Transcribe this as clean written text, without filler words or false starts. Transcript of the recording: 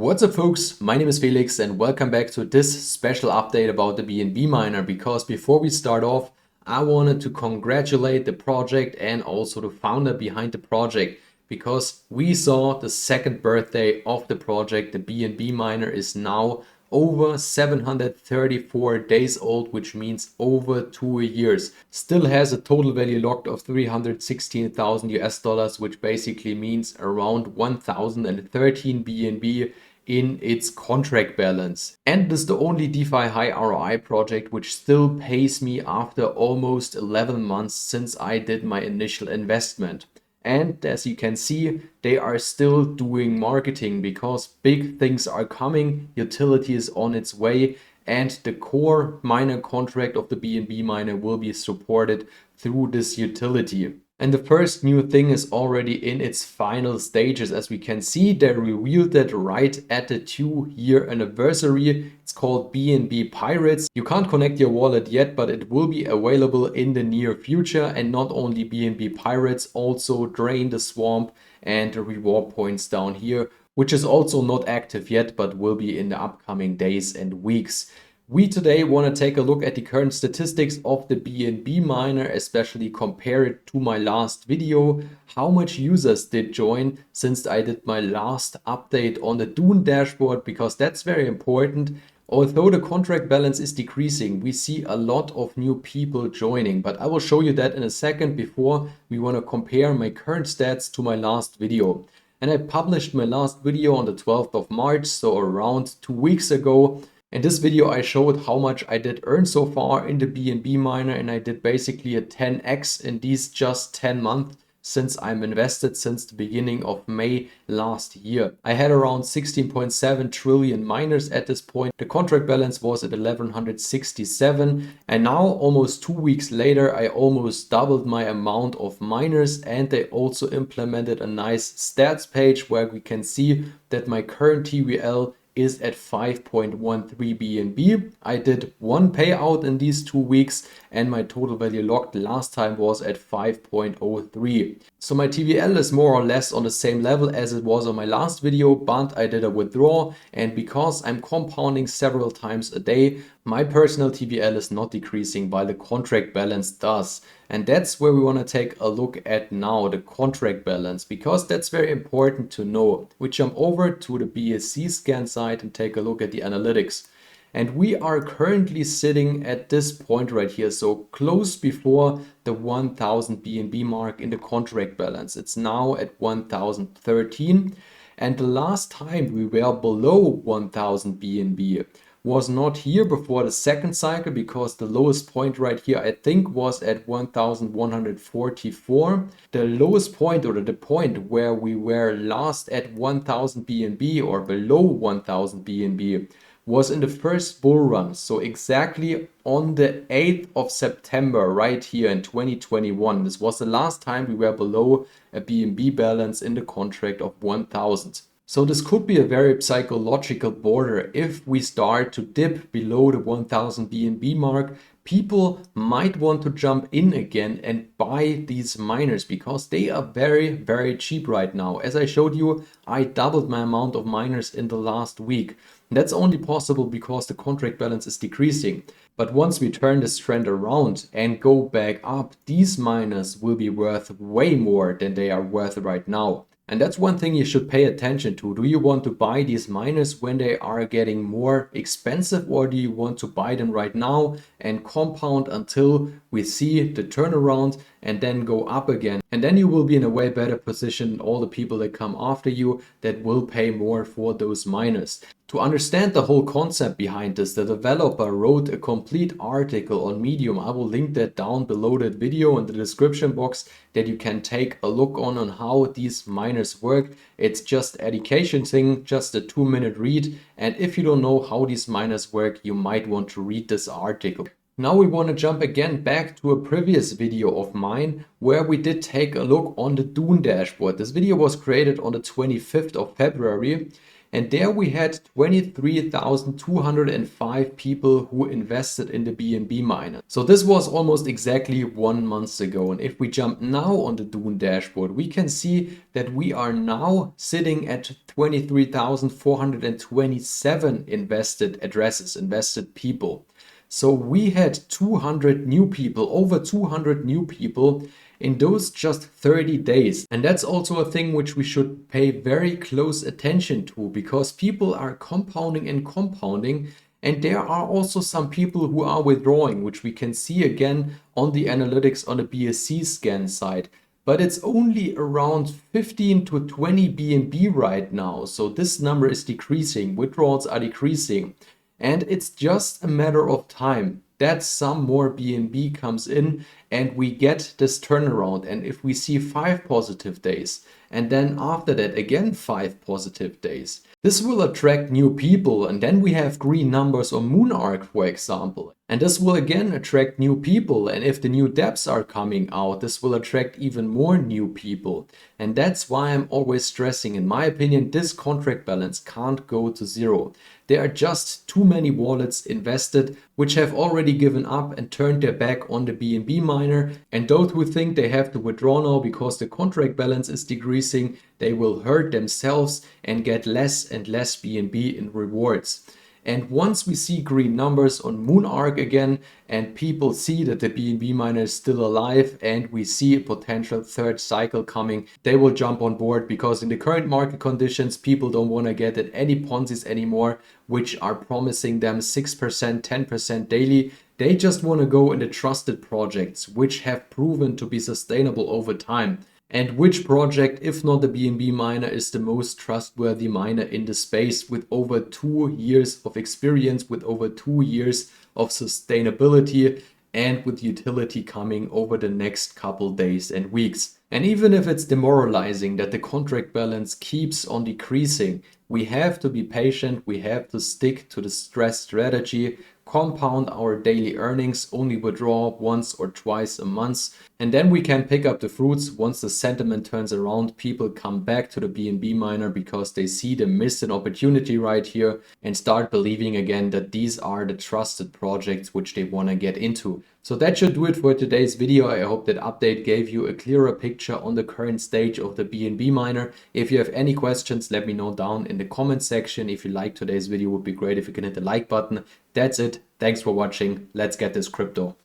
What's up folks, my name is Felix and welcome back to this special update about the BNB miner, because before we start off I wanted to congratulate the project and also the founder behind the project, because we saw the second birthday of the project. The BNB miner is now over 734 days old, which means over 2 years. Still has a total value locked of 316,000 US dollars, which basically means around 1013 BNB in its contract balance. And this is the only DeFi high ROI project which still pays me after almost 11 months since I did my initial investment. And as you can see, they are still doing marketing because big things are coming, utility is on its way, and the core miner contract of the BNB miner will be supported through this utility. And the first new thing is already in its final stages. As we can see, they revealed that right at the 2-year anniversary. It's called BNB Pirates. You can't connect your wallet yet, but it will be available in the near future. And not only BNB Pirates, also Drain the Swamp and the reward points down here, which is also not active yet, but will be in the upcoming days and weeks. We today want to take a look at the current statistics of the BNB miner, especially compare it to my last video, how much users did join since I did my last update on the Dune Dashboard, because that's very important. Although the contract balance is decreasing, we see a lot of new people joining, but I will show you that in a second. Before we want to compare my current stats to my last video. And I published my last video on the 12th of March, so around 2 weeks ago. In this video I showed how much I did earn so far in the BNB miner, and I did basically a 10x in these just 10 months since I'm invested since the beginning of May last year. I had around 16.7 trillion miners at this point. The contract balance was at 1167, and now almost 2 weeks later I almost doubled my amount of miners, and they also implemented a nice stats page where we can see that my current TVL is at 5.13 BNB. I did one payout in these 2 weeks and my total value locked last time was at 5.03. So my TVL is more or less on the same level as it was on my last video, but I did a withdrawal, and because I'm compounding several times a day, my personal TVL is not decreasing while the contract balance does. And that's where we want to take a look at now, the contract balance, because that's very important to know. We jump over to the BSC scan site and take a look at the analytics. And we are currently sitting at this point right here, so close before the 1000 BNB mark in the contract balance. It's now at 1013, and the last time we were below 1000 BNB was not here before the second cycle, because the lowest point right here I think was at 1144. The lowest point, or the point where we were last at 1000 BNB or below 1000 BNB, was in the first bull run, so exactly on the 8th of September right here in 2021. This was the last time we were below a BNB balance in the contract of 1000. So this could be a very psychological border. If we start to dip below the 1000 BNB mark, people might want to jump in again and buy these miners because they are very cheap right now. As I showed you, I doubled my amount of miners in the last week. That's only possible because the contract balance is decreasing. But once we turn this trend around and go back up, these miners will be worth way more than they are worth right now. And that's one thing you should pay attention to. Do you want to buy these miners when they are getting more expensive, or do you want to buy them right now and compound until we see the turnaround and then go up again? And then you will be in a way better position than all the people that come after you that will pay more for those miners. To understand the whole concept behind this, the developer wrote a complete article on Medium. I will link that down below that video in the description box, that you can take a look on how these miners work. It's just education thing, just a 2-minute read. And if you don't know how these miners work, you might want to read this article. Now we want to jump again back to a previous video of mine where we did take a look on the Dune Dashboard. This video was created on the 25th of February. And there we had 23,205 people who invested in the BNB miner. So this was almost exactly 1 month ago. And if we jump now on the Dune dashboard, we can see that we are now sitting at 23,427 invested addresses, invested people. So we had 200 new people, over 200 new people in those just 30 days. And that's also a thing which we should pay very close attention to, because people are compounding and compounding. And there are also some people who are withdrawing, which we can see again on the analytics on the BSC scan side. But it's only around 15 to 20 BNB right now. So this number is decreasing, withdrawals are decreasing. And it's just a matter of time that some more BNB comes in and we get this turnaround. And if we see 5 positive days and then after that again 5 positive days, this will attract new people. And then we have green numbers on Moonark, for example. And this will again attract new people. And if the new dApps are coming out, this will attract even more new people. And that's why I'm always stressing, in my opinion, this contract balance can't go to zero. There are just too many wallets invested which have already given up and turned their back on the BNB miner. And those who think they have to withdraw now because the contract balance is decreasing, they will hurt themselves and get less and less BNB in rewards. And once we see green numbers on Moonark again and people see that the BNB miner is still alive and we see a potential third cycle coming, they will jump on board, because in the current market conditions, people don't want to get at any Ponzi's anymore, which are promising them 6%, 10% daily. They just want to go in the trusted projects, which have proven to be sustainable over time. And which project, if not the BNB miner, is the most trustworthy miner in the space, with over 2 years of experience, with over 2 years of sustainability, and with utility coming over the next couple days and weeks. And even if it's demoralizing that the contract balance keeps on decreasing, we have to be patient, we have to stick to the stress strategy, compound our daily earnings, only withdraw once or twice a month, and then we can pick up the fruits once the sentiment turns around. People come back to the BNB miner because they see the missed opportunity right here and start believing again that these are the trusted projects which they want to get into. So that should do it for today's video. I hope that update gave you a clearer picture on the current stage of the BNB miner. If you have any questions, let me know down in the comment section. If you liked today's video, it would be great if you can hit the like button. That's it. Thanks for watching. Let's get this crypto.